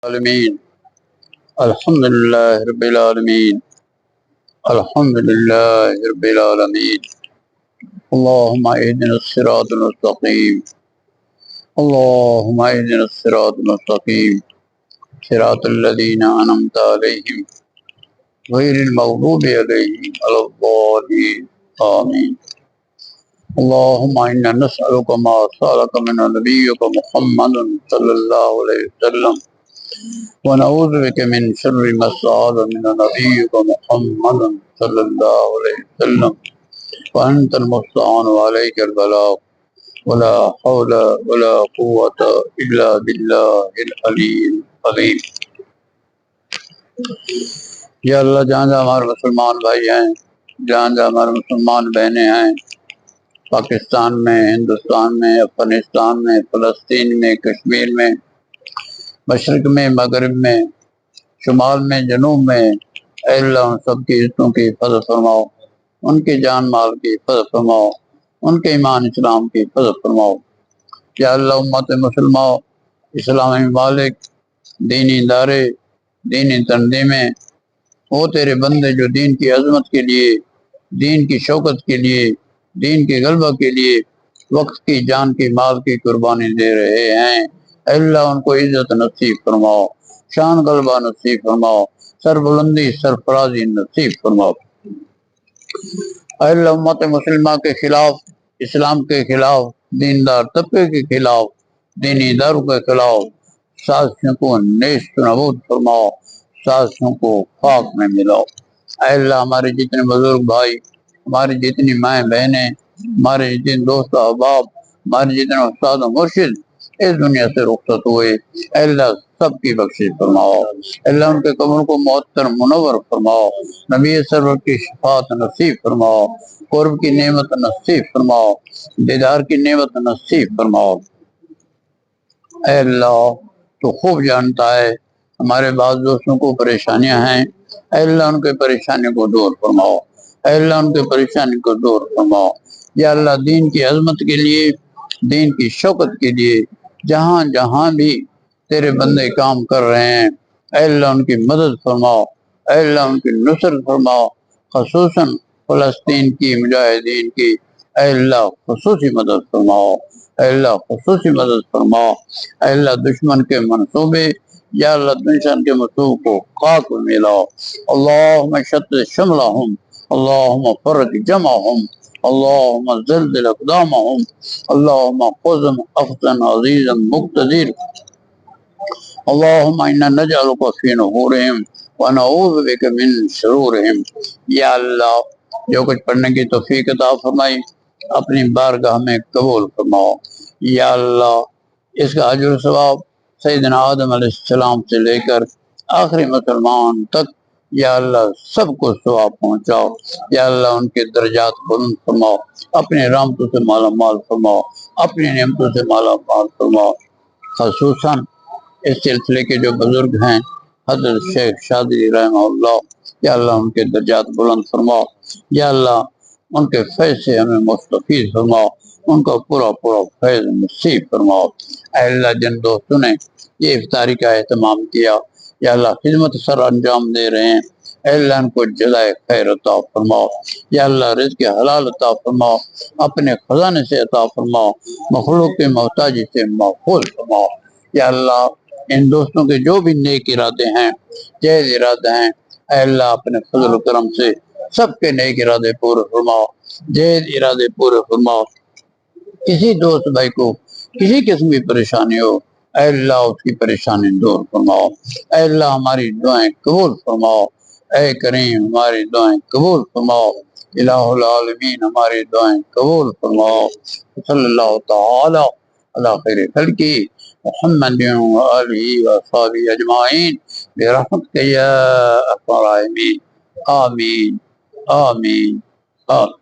العالمین الحمد للہ رب العالمین الحمد للہ رب العالمین اللہم اہدنا الصراط المستقیم اللہم اہدنا الصراط المستقیم صراط الذین انعمت علیہم غیر المغضوب علیہم ولا الضالین آمین اللہم انا نسألک ما سألک من نبیک محمد صلی اللہ علیہ وسلم ونعوذ بك من شر ما استعاذ من نبيك محمد صلى الله عليه وسلم وأنت المستعان وعليك البلاغ ولا حول ولا قوة إلا بالله العلي العظيم۔ یا اللہ جہاں جہاں ہمارے مسلمان بھائی ہیں، جہاں جہاں ہمارے مسلمان بہنیں ہیں، پاکستان میں، ہندوستان میں، افغانستان میں، فلسطین میں، کشمیر میں، مشرق میں، مغرب میں، شمال میں، جنوب میں، اے اللہ ان سب کی عزتوں کی حفاظت فرماؤ، ان کے جان مال کی حفاظت فرماؤ، ان کے ایمان اسلام کی حفاظت فرماؤ۔ یا اللہ امت مسلمہ، اسلامی ممالک، دینی ادارے، دینی تنظیمیں، وہ تیرے بندے جو دین کی عظمت کے لیے، دین کی شوکت کے لیے، دین کے غلبہ کے لیے وقت کی، جان کی، مال کی قربانی دے رہے ہیں، اے اللہ ان کو عزت نصیب فرماؤ، شان غلبہ نصیب فرماؤ، سر بلندی، سرفرازی نصیب فرماؤ۔ اے اللہ امت مسلمہ کے خلاف، اسلام کے خلاف، دیندار طبقے کے خلاف، دینی اداروں کے خلاف سازشوں کو نیست و نابود فرماؤ، سازشوں کو خاک میں ملاؤ۔ اے اللہ ہمارے جتنے بزرگ بھائی، ہماری جتنی مائیں بہنیں، ہمارے جتنے دوست احباب، ہمارے جتنے استاد و مرشد اس دنیا سے رخصت ہوئے، اے اللہ سب کی بخشش فرماؤ، اے اللہ ان کے قبر کو معطر منور فرماؤ، نبی سرور کی شفاعت نصیب فرماؤ، قرب کی نعمت نصیب فرماؤ، دیدار کی نعمت نصیب فرماؤ۔ اے اللہ تو خوب جانتا ہے ہمارے بعض دوستوں کو پریشانیاں ہیں، اے اللہ ان کے پریشانی کو دور فرماؤ، اے اللہ ان کے پریشانی کو دور فرماؤ۔ یا اللہ دین کی عظمت کے لیے، دین کی شوکت کے لیے جہاں جہاں بھی تیرے بندے کام کر رہے ہیں، اے اللہ ان کی مدد فرماؤ، اے اللہ ان کی نصرت فرماؤ، خصوصاً فلسطین کی مجاہدین کی اے اللہ خصوصی مدد فرماؤ، اے اللہ خصوصی مدد فرماؤ۔ اے اللہ دشمن کے منصوبے، یا اللہ دشمن کے منصوبوں کو خاک میں ملاؤ۔ اللہم شتت شملہم، اللہم فرق جمعہم، اللہم زلزل اقدامہم، اللہم خذهم اخذا عزیزا مقتدر، اللہم انا نجعلک فی نحورہم ونعوذ بک من شرورہم۔ یا اللہ جو کچھ پڑھنے کی توفیق عطا فرمائی اپنی بارگاہ میں قبول فرماؤ۔ یا اللہ اس کا اجر و ثواب سیدنا آدم علیہ السلام سے لے کر آخری مسلمان تک یا اللہ سب کو ثواب پہنچاؤ۔ یا اللہ ان کے درجات بلند فرماؤ، اپنے رحمتوں سے مالا مال فرماؤ، اپنی نعمتوں سے مالا مال فرماؤ۔ خصوصاً اس سلسلے کے جو بزرگ ہیں حضرت شیخ شادری رحمہ اللہ، یا اللہ ان کے درجات بلند فرماؤ، یا اللہ ان کے فیض سے ہمیں مستفید فرماؤ، ان کو پورا پورا فیض نصیب فرماؤ۔ اے اللہ جن دوستوں نے یہ افطاری کا اہتمام کیا، یا اللہ خدمت سر انجام دے رہے ہیں، اے اللہ ان کو جزائے خیر عطا فرماؤ، یا اللہ رزق حلال عطا فرماؤ، اپنے خزانے سے عطا فرماؤ، مخلوق کے محتاجی سے محفوظ فرماؤ۔ یا اللہ ان دوستوں کے جو بھی نیک ارادے ہیں، جائز ارادے ہیں، اے اللہ اپنے فضل و کرم سے سب کے نیک ارادے پورے فرماؤ، جائز ارادے پورے فرماؤ۔ کسی دوست بھائی کو کسی قسم کی پریشانی ہو، اے اللہ اس کی پریشانی دور فرماؤ، اے اللہ ہماری دعائیں قبول فرماؤ، اے کریم ہماری دعائیں قبول فرماؤ، الہ العالمین ہماری دعائیں قبول فرماؤ۔ صلی اللہ تعالی علی خیر خلقہ محمد وآلہ وصحبہ اجمعین برحمتک یا ارحم الراحمین، آمین آمین آمین۔